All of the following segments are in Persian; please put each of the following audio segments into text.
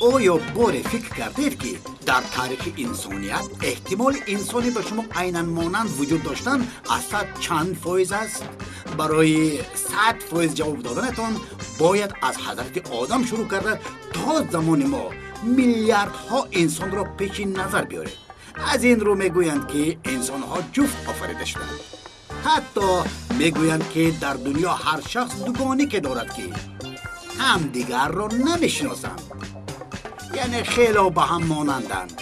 آیا باره فکر کردید که در تاریخ انسانیت احتمال انسانی به شما عیناً مانند وجود داشتن اصلا چند فایز است؟ برای 100% جواب دادنتان باید از حضرت آدم شروع کرده تا زمان ما میلیاردها انسان را پیش نظر بیارید. از این رو میگویند که انسان ها جفت آفریده شدند. حتی میگویند که در دنیا هر شخص دوگانی که دارد که هم دیگر را نمیشناسند، یعنی خیلی به هم مانندند.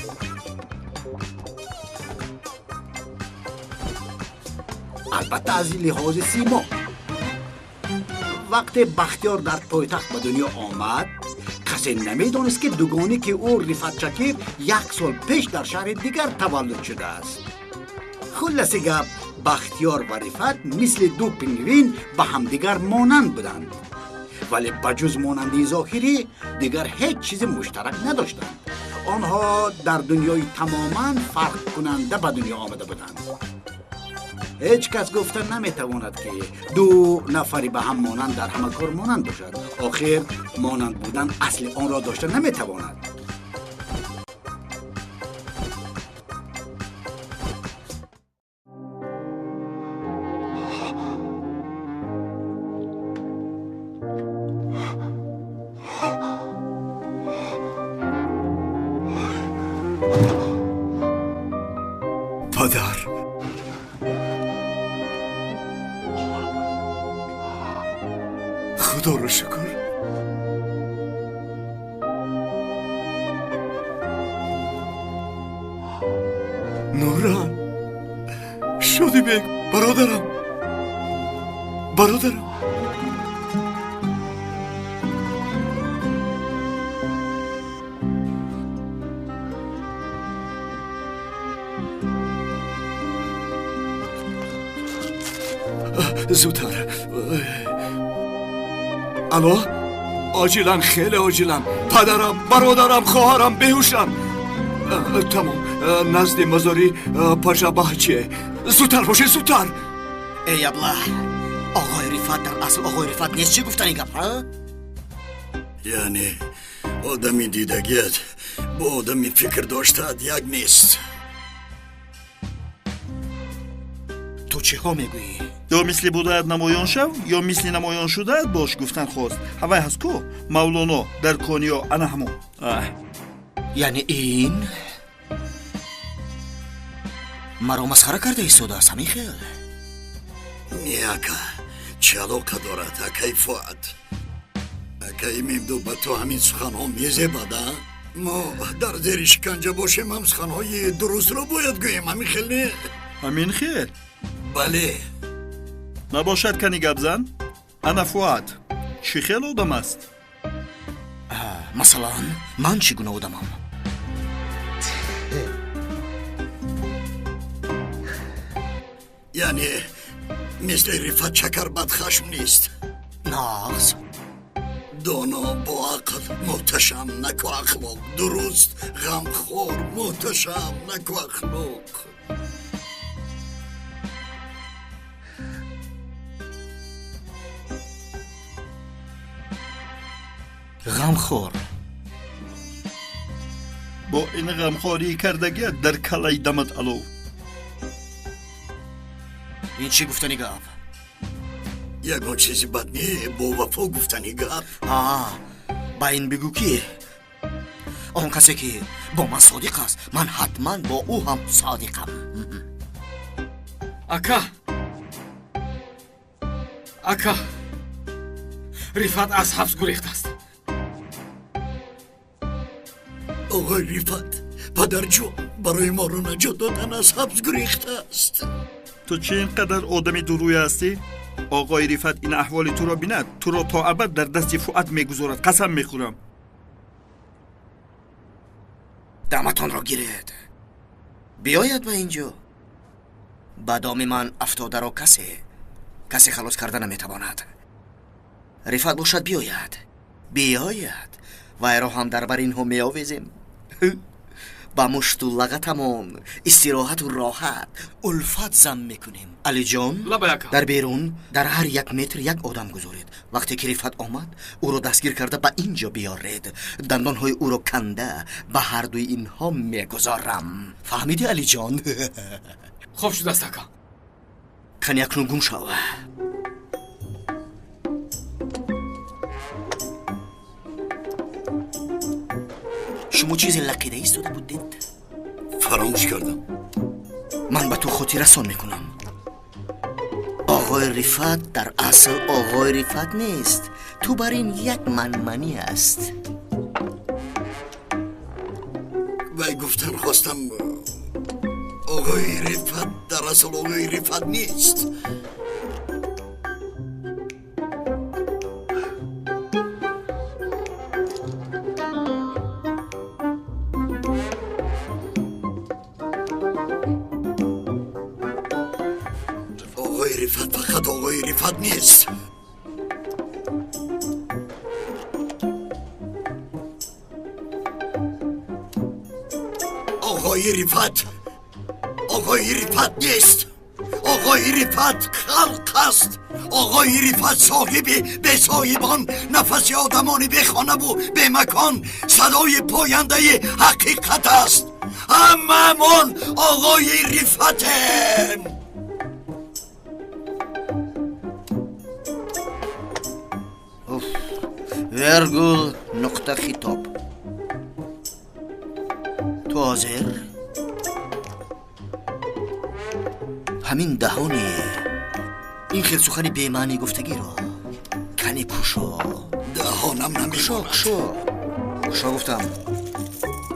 البته از لحاظ سیما وقتی بختیار در پایتخت به دنیا آمد کسی نمیدانست که دوگانی که او رفعت شکیب 1 سال پیش در شهر دیگر تولد شده است. خلاصه گپ بختیار و رفعت مثل دو پنگوین به همدیگر مانند بودند، ولی بجز مانندی ظاهری دیگر هیچ چیز مشترک نداشتند. آنها در دنیای تماما فرق کننده به دنیا آمده بودند. هیچ کس گفتن نمیتواند که دو نفری به هم مانند در همه کار مانند باشد. آخر مانند بودن اصل آن را داشته نمیتواند. پدر، خدا رو شکر. نوران، شدی بگ برادرم. زودتر. الو، عاجلا، خیلی عاجلا. پدرم، برادرم، خواهرم بیهوشن. تمام، نزد مزاری پاشا بحچه. زودتر باشه، زودتر. ای ابله، آقای رفعت در اصل آقای رفعت نیست. چی گفتن این گپ ها؟ یعنی آدمی دیدگیت با آدمی فکر داشتد یک نیست. تو چه ها میگویی؟ یا مثل بودایت نمایان شو یا مثل نمایان شدهت باش گفتن خواست. هوای هست کو مولانا در کونیا انا همون. یعنی این مرا مسخره کرده ایستاده است همین خیال؟ نیاکا چه علاقه دارد اکای فؤاد؟ اکای میبدو به تو همین سخنها میزه بده؟ ما در زیر شکنجه باشیم هم سخنهای درست را باید گوییم. همین خیل نه؟ همین خیل؟ بله. نباشد کنی گبزن؟ انا فؤاد چی خیل آدم است؟ مثلا من چگونه آدمم؟ یعنی مثل رفعت شکر بد خشم نیست. ناغز دانا با عقل محتشم نکو اخلاق. درست غمخور محتشم نکو اخلاق. غمخور با این غمخوری کردگیت در کلای دمت الو. این چی گفتنی گپ؟ یکان چیزی بد نیه با وفا گفتنی گپ. با این بگو که آن کسی که با من صادق است من حتما با او هم صادقم. اکا رفعت از حبس گریخته است. آقای رفعت پدر جون برای ما رو نجات دادن از حبس گریخته است. تو چه اینقدر آدمی دوروی هستی؟ آقای رفعت این احوال تو را بیند تو را تا ابد در دست فؤاد میگذارد. قسم میخورم. دمتان را گیرید بیاید به اینجا. با دام من افتاده را کسی خلاص کرده نمیتواند. رفعت باشد بیاید و ای را هم در بر اینها میآویزیم. با مشت و لغتمون استراحت و راحت الفت زم میکنیم. علی جان لبا یکا. در بیرون در هر 1 متر 1 آدم گذارید. وقتی که رفت آمد او رو دستگیر کرده به اینجا بیارید. دندانهای او رو کنده به هر دوی اینها میگذارم. فهمیدی علی جان؟ خوب شد است اکا. کنی اکنون گم شو. شما چیزی لقیده ایستاده بودید؟ فراموش کردم. من به تو خاطر رسان میکنم. آقای رفت در اصل آقای رفت نیست. تو بر این یک منمنی است. وی گفتن خواستم آقای رفت در اصل آقای رفت نیست. آقای رفت فقط آقای رفت نیست. آقای رفت نیست. آقای رفت خلق است. آقای رفت صاحب به صاحبان، نفس آدمان به خانه و به مکان، صدای پاینده حقیقت است. هممون آقای رفتیم. ورگل نقطه خطاب. تو حاضر؟ همین دهانی این خیلی سخنی به معنی گفتگی را کنی کشا. دهانم نمی‌کشد. کشا گفتم.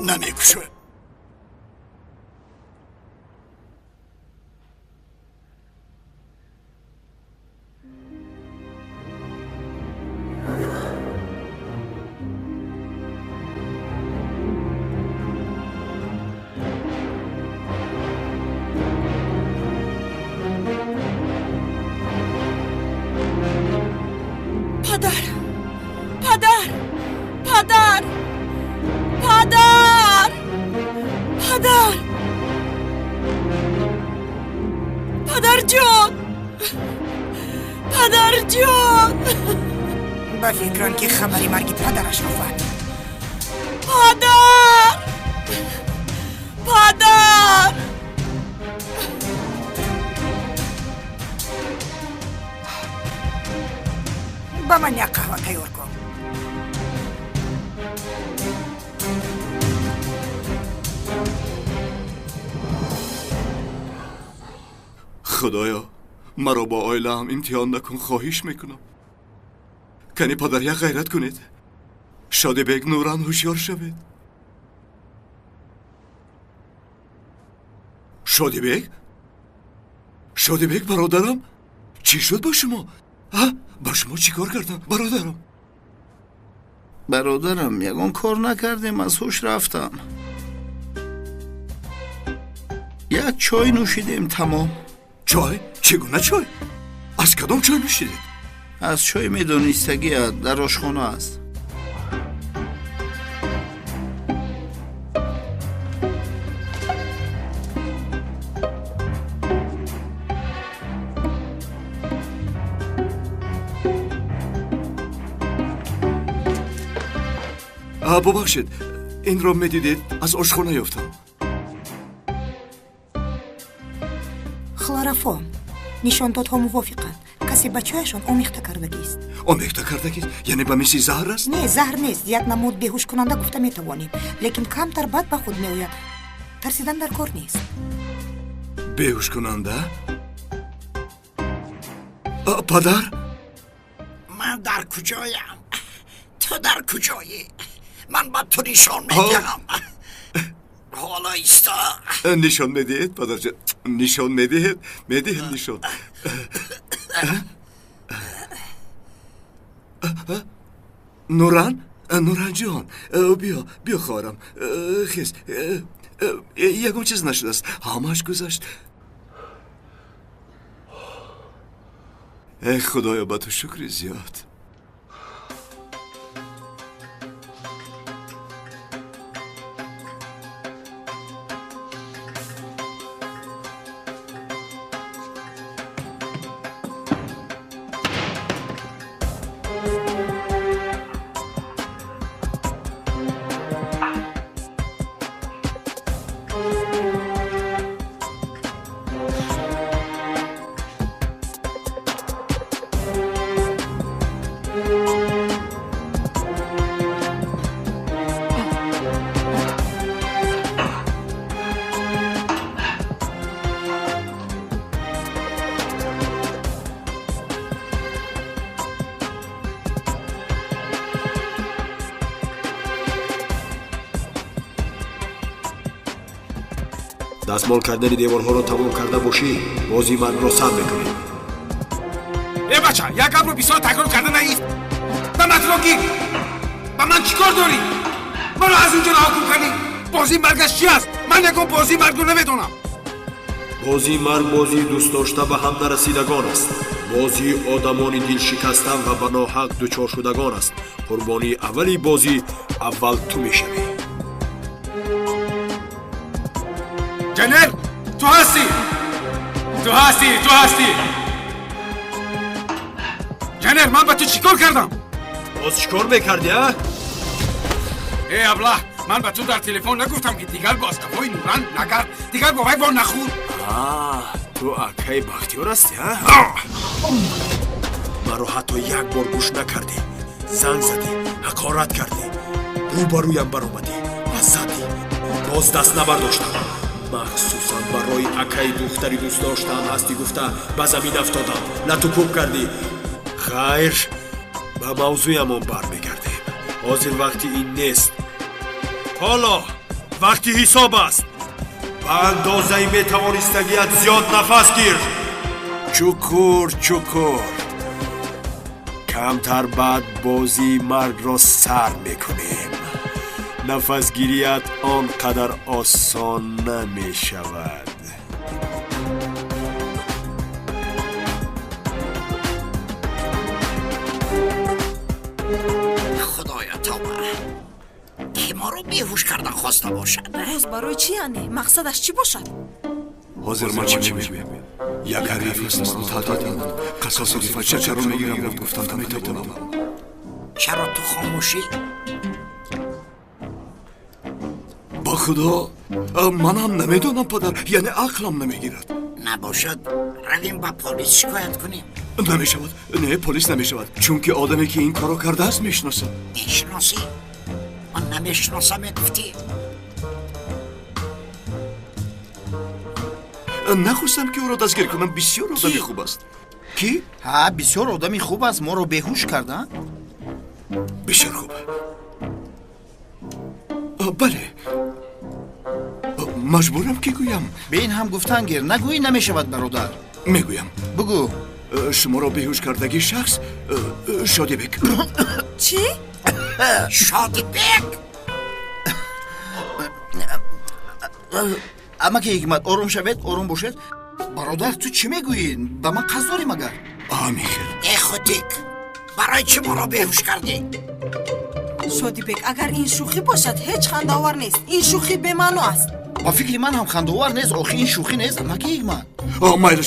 نمی‌کشد. پدر جان با فکران که خبری مرگ پدرش رفت. پدر با من یک قهوه تیار کن. خدایا مرا با آیله هم امتحان نکن، خواهش میکنم. کنی پدر یک غیرت کنید. شادی بیگ نوران هوشیار شوید. شادی بیگ برادرم چی شد با شما؟ با شما چی کار کردم برادرم یگان کار نکردیم، از هوش رفتم. یک چای نوشیدیم تمام. چای؟ چگونه چای؟ از کدام چای نوشیدید؟ از چای میدونستگی در آشخانه است. ببخشید این را میدیدید از آشخانه یافتم. خلارافون نشاندادها موافقند. کسی به چایشان آمیخته کردگی است. آمیخته کردگی؟ یعنی به مثل زهر است؟ نه زهر نیست. یک نمود بیهوش کننده گفته میتوانیم، لیکن کمتر بد به خود میآید. ترسیدن در کار نیست. بیهوش کننده؟ پدر؟ من در کجایم؟ تو در کجایی؟ من با تو نشان میدهم. حالا ایستا. نشان میدهید پدر جان؟ نشان میدهید نشان. نوران جان بیا خواهرم. خیز یکم چیز نشده است، همش گذشت. ای خدایا با تو شکر زیاد. دستمال کردن دیوارها رو تمام کرده باشی بازی من رو سر میکنی. ای بچه یک رو 20 تکرار کرده نیست به مطلب گیر با من چیکار داری؟ منو از اینجا رها کنی؟ بازی مرگش چی است؟ من یکم بازی مرگ رو نمیدونم. بازی مرگ بازی دوست داشته به هم نرسیدگان است. بازی آدمانی دل شکستن و به ناحق دچار شدگان است. قربانی اولی بازی اول تو میشوی. جنر تو هستی جنر من به تو چیکار کردم؟ باز چیکار میکردی ها؟ ای ابله من به تو در تلفن نگفتم که دیگر با اسکفای نوران نگرد دیگر با وی با نخور. تو اکای بختیار هستی ها؟ مرا حتی یک بار گوش نکردی. زنگ زدی، حقارت کردی، روبرویم برآمدی و زدی. باز دست نبرداشتم. مخصوصا برای اکای دختری دوست داشتم هستی گفته به زمین افتادم. لطوپوب کردی. خیر به موضوعمون برمیگردیم. حاضر وقتی این نیست. حالا وقتی حساب است. به اندازه میتوانستگیت زیاد نفس گیر. چکر کمتر بعد بازی مرگ را سر میکنیم. نفس گیریت آنقدر آسان نمی شود. خدایا توبه که ما رو بیهوش کردن خواسته باشد. باز برای چی یعنی؟ مقصدش چی باشد؟ حاضر من چی میگویم؟ یک حریف است مرا تهدید قصاص ریفت چه رو میگیرم گفتم نمیتوانم. چرا تو خاموشی؟ با خدا منم نمیدونم پدر، یعنی عقلم نمیگیرد. نباشد رویم با پلیس شکایت کنیم. نمیشود، نه پلیس نمیشود، چون که آدمی که این کارو کرده است میشناسم. میشناسی؟ من نمیشناسم گفتی؟ نخواستم که او را دستگیر کنم. بسیار آدمی خوب است. کی؟ ها بسیار آدمی خوب است. ما رو بیهوش کردن. بسیار خوب. بله مجبورم که گویم. به این هم گفتن گیر نگویی نمیشود برادر. میگویم. بگو. شما را بیهوش کردگی شخص شادی بک. چی؟ شادی بک؟ اما که حکمت آروم شوید آروم باشد. برادر تو چی میگویی؟ به من قصد داری مگر؟ میخیر. ای خودیک برای چی ما رو بیهوش کردی؟ شادی بک اگر این شوخی باشد هیچ خنداور نیست. این شوخی به معنی است. با فکر من هم خندوار نیست. آخه این شوخی نیست. اما که حکمت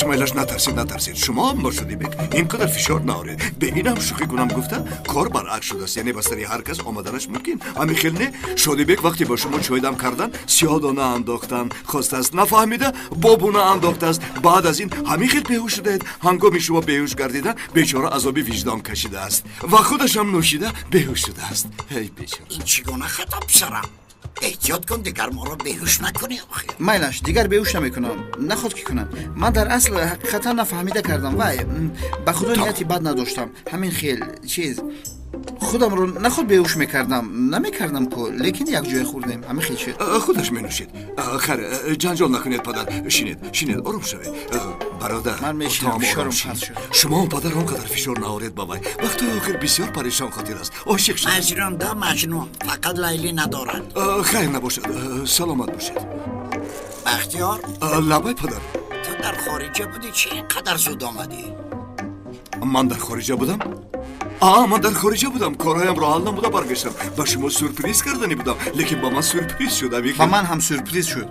مایلش نترسید. شما هم با شدی بک اینقدر فشار نارید. به اینم شوخی کنم گفته کار برعکس شده است. یعنی بستری هر کس آمدنش ممکن. همین خیلی نه. شدی بک وقتی با شما چای دم کردن سیاه دانه انداختن خواسته است نفهمیده بابونه انداخته است. بعد از این همین خیلی بیهوش شده. هنگامی شما بیهوش گردیدن بیچاره عذابی وجدان کشیده است و خودش هم نوشیده بیهوش شده است. هی بیچاره این چگونه خطاب سرم؟ احتیاط کن دیگر ما رو بیهوش نکنی. آخه مایلش دیگر بیهوش نمیکنم. نخواد که کنم. من در اصل حقیقتا نفهمیده کردم. وای به خدا نیتی بد نداشتم. همین خیل چیز خودم رو نخود بیهوش میکردم. نمیکردم که لیکن یک جای خوردیم. همین خیل شد. خودش منوشید. خیر جنجال نکنید پدر. شینید آروم شوید. برادر من میشینم فشارم پس شد. شما پدر آنقدر فشار نهارید بابای. وقتی آخر بسیار پریشان خاطر است. عاشق شد. مجنون دا مجنون فقط لیلی ندارد. خیر نباشد. سلامت باشید. بختیار لبای پدر. تو در خارجه بودی چی اینقدر زود آمدی؟ من در خارجه بودم؟ من در خارجه بودم. کارهایم را حل نبوده برگشتم. با شما سورپریز کردنی بودم لیکن با من سورپریز شد. با من هم سورپریز شد.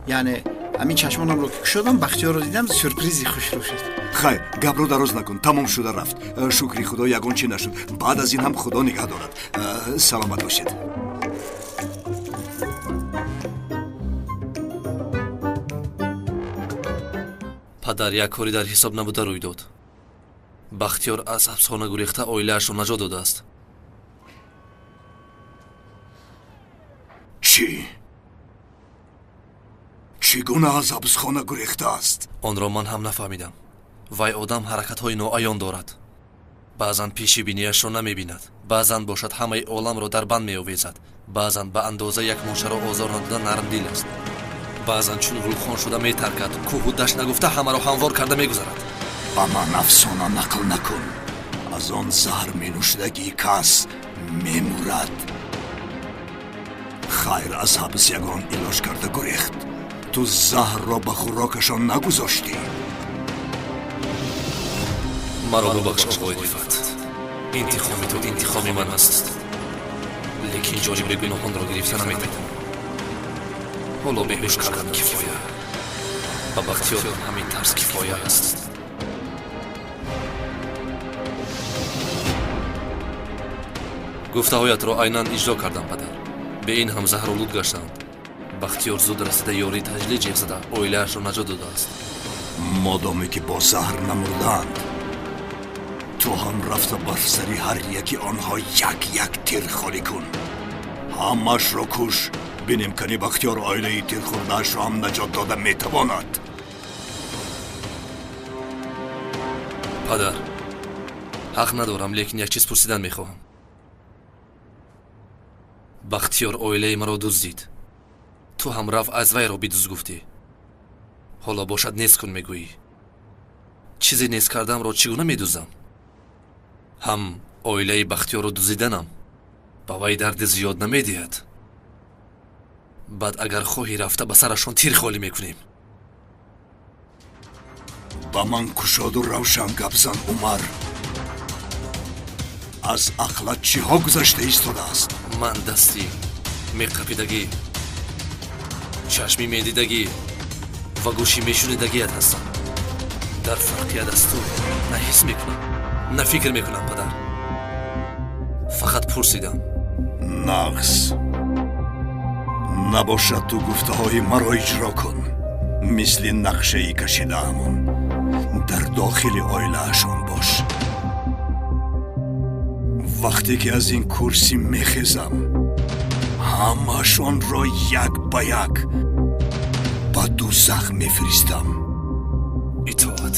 یعنی ҳамин чашмонамро ки кушодам бахтиёрро дидам сюрпризи хушро шуд. хайр гапро дароз накун тамом шуда рафт шукри худо ягон чӣ нашуд баъд аз ин ҳам худо нигаҳ дорад саломат бошед падар як кори дар ҳисоб набуда рӯй дод бахтиёр аз ҳабсхона гурехта оилаашро наҷот додааст чӣ гуна аз ҳабсхона гурехтааст онро ман ҳам нафаҳмидам вай одам ҳаракатҳои ноаён дорад баъзан пешибиниашро намебинад баъзан бошад ҳамаи оламро дар банд меовезад баъзан ба андоза як мушаро озор надода нармдил аст баъзан чун гулхон шуда метаркад кӯҳу дашт нагуфта ҳамаро ҳамвор карда мегузарад ба ман афсона нақл накун аз он заҳр менӯшидагӣ кас мемурад хайр аз ҳабс ягон илоҷ карда гурехт ту заҳрро ба хӯрокашон нагузоштӣ маро бубахш оғои рифат интиқоми ту интиқоми ман аст лекин ҷонибри гуноҳонро гирифта наметавонам ҳоло беҳуш кардан кифоя ба бахтиёр ҳамин тарз кифоя аст гуфтаҳоятро айнан иҷро кардам падар бе ин ҳам заҳролуд гаштанд бахтиёр зуд расида ёрии таҷлиҷеғ зада оилаашро наҷот додааст модоме ки бо заҳр намурданд ту ҳам рафта бар сари ҳар яки онҳо як тир холӣ кун ҳамашро куш бинем кани бахтиёр оилаи тирхӯрдаашро ҳам наҷот дода метавонад падар ҳақ надорам лекин як чиз пурсидан мехоҳам бахтиёр оилаи маро дуздид ту ҳам раф аз вайро бидуз гуфтӣ ҳоло бошад нест кун мегӯӣ чизе нест кардамро чӣ гуна медузам ҳам оилаи бахтиёрро дуздиданам ба вай дарди зиёд намедиҳад баъд агар хоҳӣ рафта ба сарашон тир холӣ мекунем ба ман кушоду равшан гап зан умар аз ақлат чиҳо гузашта истодааст ман дасти меқапидагӣ чашми медидагӣ ва гӯши мешунидагият ҳастам дар фарқият аз ту на ҳис мекунам на фикр мекунам падар фақат пурсидам нағз набошад ту гуфтаҳои маро иҷро кун мисли нақшаи кашидаамон дар дохили оилаашон бош вақте ки аз ин курсӣ мехезам ҳамашонро як ба як ба дузах мефиристам итоат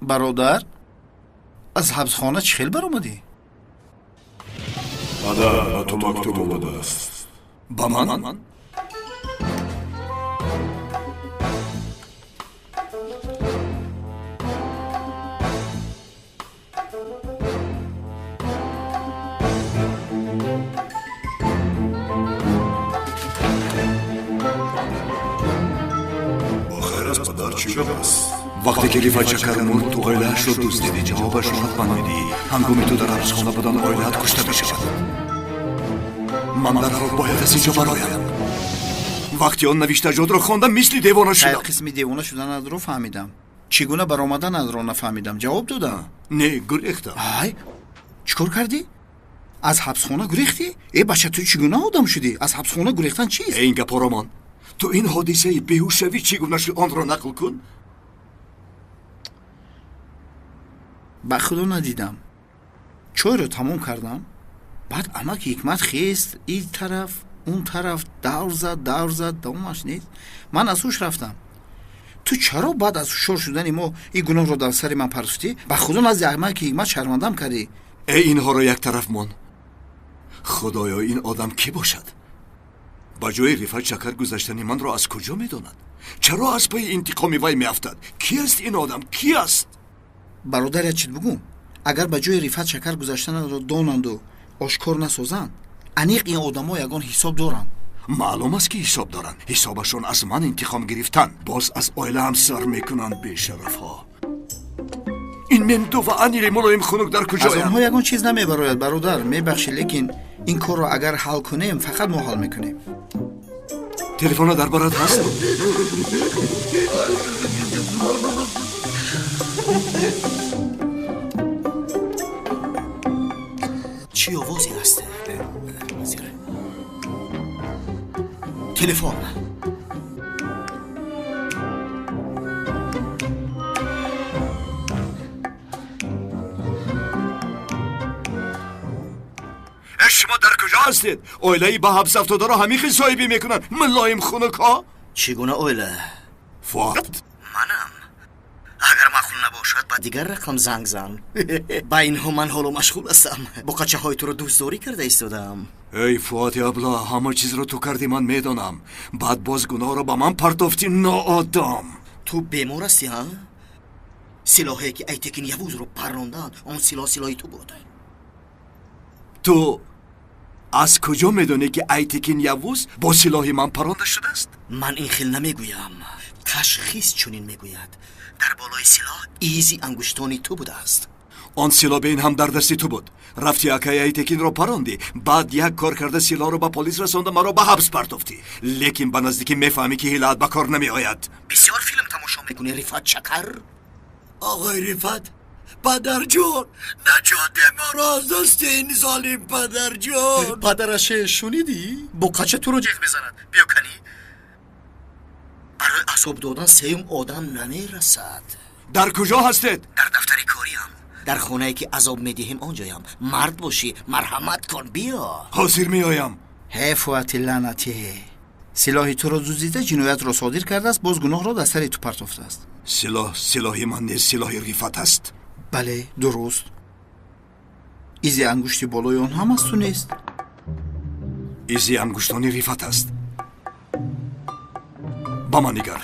бародар аз ҳабсхона чӣ хел баромадӣ падар ба ту мактуб омадааст ба ман бохайр аст падар чӣ гап аст вақте ки рифат шакар мурд ту оилаашро дуздидӣ ҷавобашро ҳатман медиҳӣ ҳангоми ту дар ҳабсхона будан оилаат кушта мешавад ман дарҳол бояд аз инҷо бароям вақти он навиштаҷотро хондам мисли девона шудам қисми девона шуданатро фаҳмидам чӣ гуна баромаданатро нафаҳмидам ҷавоб додам не гурехтам ай чӣ кор кардӣ аз ҳабсхона гурехтӣ бача ту чӣ гуна одам шудӣ аз ҳабсхона гурехтан чист ин гапҳоро мон ту ин ҳодисаи беҳушавӣ чӣ гуна шуд онро нақл кун ба худо надидам чойро тамом кардам баъд амаки ҳикмат хест ин тараф он тараф давр зад давомаш нест ман аз ҳуш рафтам ту чаро баъд аз ҳушёр шудани мо ин гуноҳро дар сари ман паруфтӣ ба худо назди амаки ҳикмат шармандам кардӣ инҳоро як тараф мон худоё ин одам кӣ бошад ба ҷои рифат шакар гузаштани манро аз куҷо медонад чаро аз паи интиқоми вай меафтад кӣ аст ин одам кӣ аст бародарят чит бугум агар ба ҷои рифат шакар гузаштанро донанду ошкор насозанд, аниқ ин одамо ягон ҳисоб доранд. маълум аст ки ҳисоб доранд. ҳисобашон аз ман интиқом гирифтан. боз аз оилаам сар мекунанд бешарафҳо. ин мемду ва анили мулоим хунук дар аз куҷоянд? онҳо ягон чиз намебарояд бародар, мебахшӣ, лекин ин корро агар ҳал кунем, фақат мо ҳал мекунем. телефона дар барат ҳаст? чӣ овозе аст? телефон. шумо дар куҷо ҳастед? оилаи ба ҳабс афтодаро ҳамихи соҳибӣ мекунанд. мулоим хунукҳо? чӣ гуна оила? фуад? манам. агар маъқул набошад ба дигар рақам занг зан. ба инҳо ман ҳоло машғул ҳастам. бо қачаҳои туро дӯстдорӣ карда истодам. эй фуати абла, ҳама чизро ту кардӣ, ман медонам. баъд боз гуноҳро ба ман партофтӣ, ноодам. ту бемор ҳастӣ, ҳа? силоҳе ки Айтекин Явузро парронданд, он силоҳи ту буд. ту аз куҷо медонӣ ки Айтекин Явуз бо силоҳи ман паронда шудааст? ман ин хел намегӯям. ташхис чунин мегӯяд. дар болои силоҳ изи ангуштони ту будааст. он силоҳ бе ин ҳам дар дасти ту буд. рафти акаи Айтекинро парондӣ, баъд як кор карда силоҳро ба полис расонда, маро ба ҳабс партофтӣ. лекин ба наздикӣ мефаҳмӣ ки ҳилаат ба кор намеояд. бисёр филм тамошо мекунӣ, Рифат Чакар? آقای رفت پدر جون نجات ما را از دست این ظالم پدر جون. падараше шунидӣ? бо қача туро ҷиғ мезанад. биё канӣ. барои азоб додан сеюм одам намерасад. дар куҷо ҳастед? дар дафтари кориам. дар хонае ки азоб медиҳем онҷоям. мард бошӣ, марҳамат кун, биё. ҳозир меоям. ҳе фуати лаънатӣ, силоҳи туро дузида ҷиноятро содир кардааст, боз гуноҳро дар сари ту партофтааст. силоҳи ман нест, силоҳи Рифат аст. бале, дуруст. изи ангушти болои он ҳам аз ту нест? изи ангуштони Рифат аст. ба ман нигар.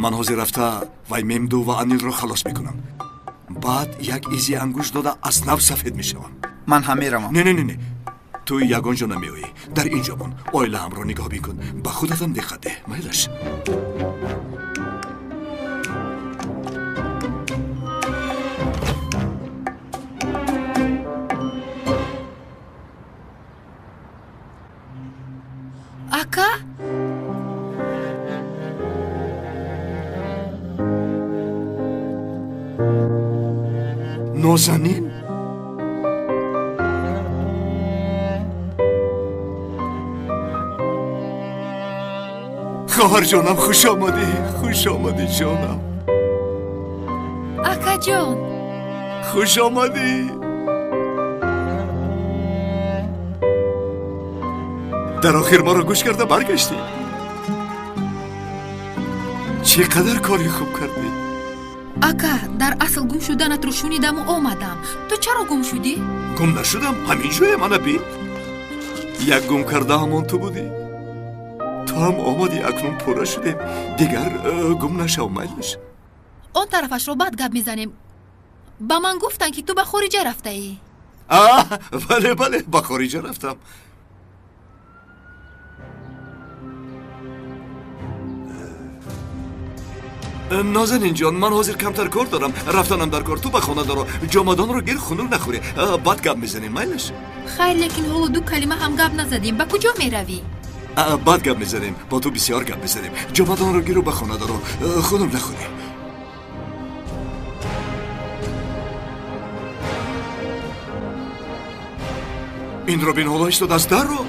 ман ҳозир рафта вай мемду ва анилро халос мекунам. баъд як изи ангушт дода аз нав сафед мешавам. ман ҳам меравам. не ту ягон ҷо намеоӣ. дар ин ҷо мон. оилаамро нигоҳ бикун. ба худатам диққат деҳ, майлаш. ака? нозанин? хоҳарҷонам, хуш омадӣ ҷонам. акаҷон, хуш омадӣ. дар охир маро гӯш карда баргаштӣ. чӣ қадар кори хуб кардӣ. ака, дар асл гум шуданатро шунидаму омадам. ту чаро гум шудӣ? гум нашудам, ҳамин ҷоя мана бин. як гум карда ҳамон ту будӣ. ту ҳам омадӣ, акнун пурра шудем. дигар гум нашав, майлаш. он тарафашро баъд гап мезанем. ба ман гуфтанд ки ту ба хориҷа рафтаӣ. бале, ба хориҷа рафтам. нозанин ҷон, ман ҳозир камтар кор дорам. рафтанам дар кор. ту ба хона доро. ҷомадонро гир хунук нахӯрӣ. баъд гап мезанем, майлаш. хайр, лекин ҳоло ду калима ҳам гап назадем. ба куҷо меравӣ? баъд гап мезанем. бо ту бисёр гап мезанем. ҷомадонро гиру ба хона доро. хунук нахӯрӣ. инро бин, ҳоло истодааст дарро.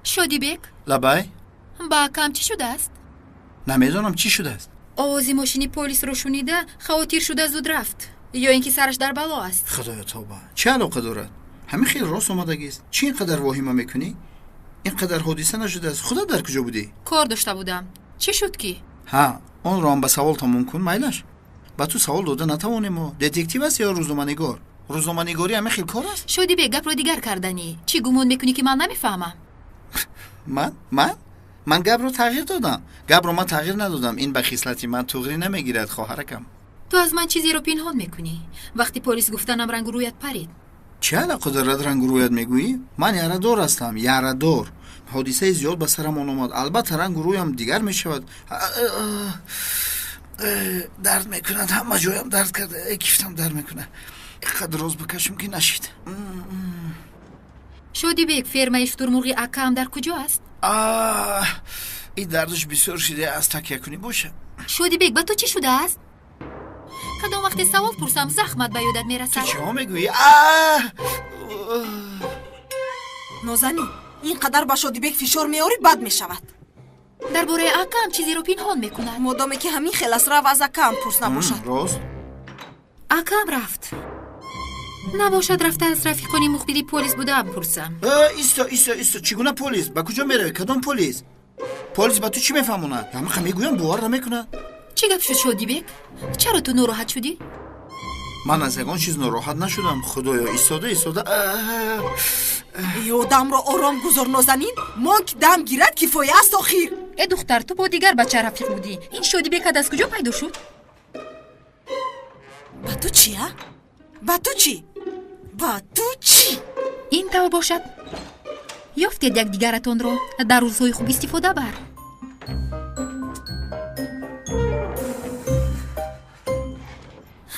شادیبک لبای با کم چی شده است؟ نمیدونم چی شده است. آوازی ماشینی پلیس رو شنیده خواهر شده زود رفت یا اینکه سرش در بلا است. خدایا توبه، چه علاقه دارد؟ همین خیلی راست اومدگی است. چی اینقدر واهمه میکنی؟ اینقدر حادثه نشده است. خدا در کجا بودی؟ کار داشته بودم. چی شد کی؟ ها، اون رو هم به سوال تموم کن میلش. با تو سوال داده نتوانیم و دتکتیو است یا روزنامه‌نگار؟ روزنامه‌نگاری همه خیلی کار است. شدی به گپ رو دیگر کردنی. چی گمان میکنی که من نمیفهمم؟ من گپ رو تغییر دادم. گپ رو من تغییر ندادم. این به خصلتی من تغییر نمیگیرد خواهرکم. تو از من چیزی رو پنهان میکنی. وقتی پلیس گفتنم رنگ رویت پرید. چه علاقه دارد رنگ رویت میگویی؟ من یاره‌دار هستم، یاره‌دار. حادثه زیاد به سرم اومد. البته رنگ رویم دیگر میشود. درد میکند، همه جایم درد کرده، کیفتم درد میکنه. اینقدر روز بکشم که نشید. شدی به یک فرمای شترمرغی اکام در کجا است؟ این دردش بسیار شده از تکیه کنی باشه. شدی بیگ با تو چی شده است؟ کدام وقتی سوال پرسم زخمت به یادت میرسد؟ تو چه میگویی؟ نازنین اینقدر با شدی بیگ فشار میاری بد میشود. درباره اکام چیزی رو پنهان میکند. مادامی که همین خلاص رو از اکام پرس نباشد. راست؟ اکام رفت. نباشد رفته از رفیقانی مخبری پلیس بوده بپرسم. ایستا چگونه پلیس؟ با کجا میره؟ کدام پلیس؟ پلیس با تو چی میفهمونه؟ همه میگویم باور نمیکنه. چی گپ شد شدی بیگ؟ چرا تو ناراحت شدی؟ من از یگان چیز ناراحت نشدم. خدایا ایستاده یادم رو آرام گذار نازنین. ما که دم گیرد کفایه است آخیر. ای دختر تو با دیگر بچه رفیق بودی. این شدی بیگ از کجا پیدا شد؟ با تو چیه؟ با تو چی؟ با تو چی؟ این طور باشد یافتید یک دیگرتون رو در روزهای خوب استفاده بر.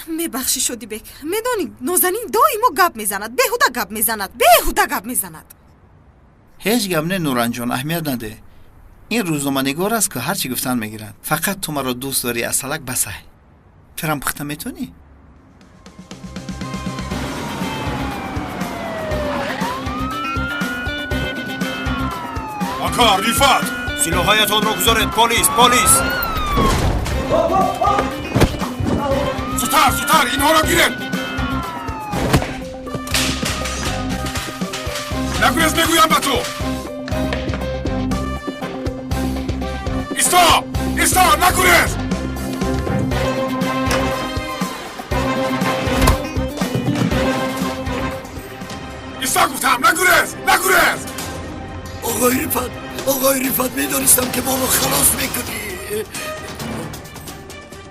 میبخشی شدی بک. میدانی نازنین دائما گپ میزند. بیهوده گپ میزند. هیچ گپ نه نوران جان، اهمیت نده. این روزنامه‌نگار است که هر چی گفتن میگیرن. فقط تو مرا دوست داری اصلک بسه. فرام پخته میتونی؟ آقا ریفات سلاحایتان را گذارید. پلیس زودتر اینها را گیرید. نگویز میگویم به تو. ایستا نگویز. ایستا گفتم نگویز. آقای ریفت میدانستم که ما رو خلاص میکنی.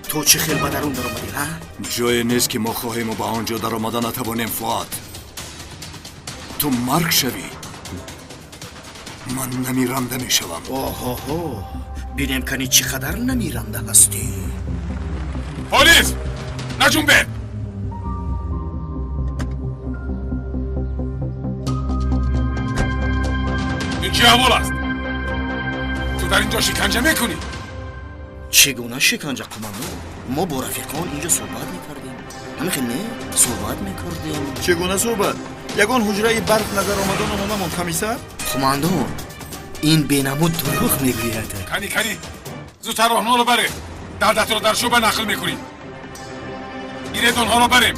تو چه خیل در اون در اومدی ها؟ جای نیست که ما خواهیم و به آنجا در آمدن نتوانیم. فؤاد تو مرگ شوی، من نمیرنده میشوم. اوه بینم کنی چقدر نمیرنده هستی. پلیس نجنبه. این چه احوال است؟ تو در اینجا شکنجه میکنی؟ چگونه شکنجه قماندو؟ ما با رفیقان اینجا صحبت میکردیم. همین نه صحبت میکردیم. چگونه صحبت؟ یگان حجره برق نظر آمدن آمدم کمیسر؟ قماندو این بینمود دروغ میگوید. کنی زودتر آنها رو بره. دردت رو در شوبه نقل میکنی. گیرید آنها رو بریم.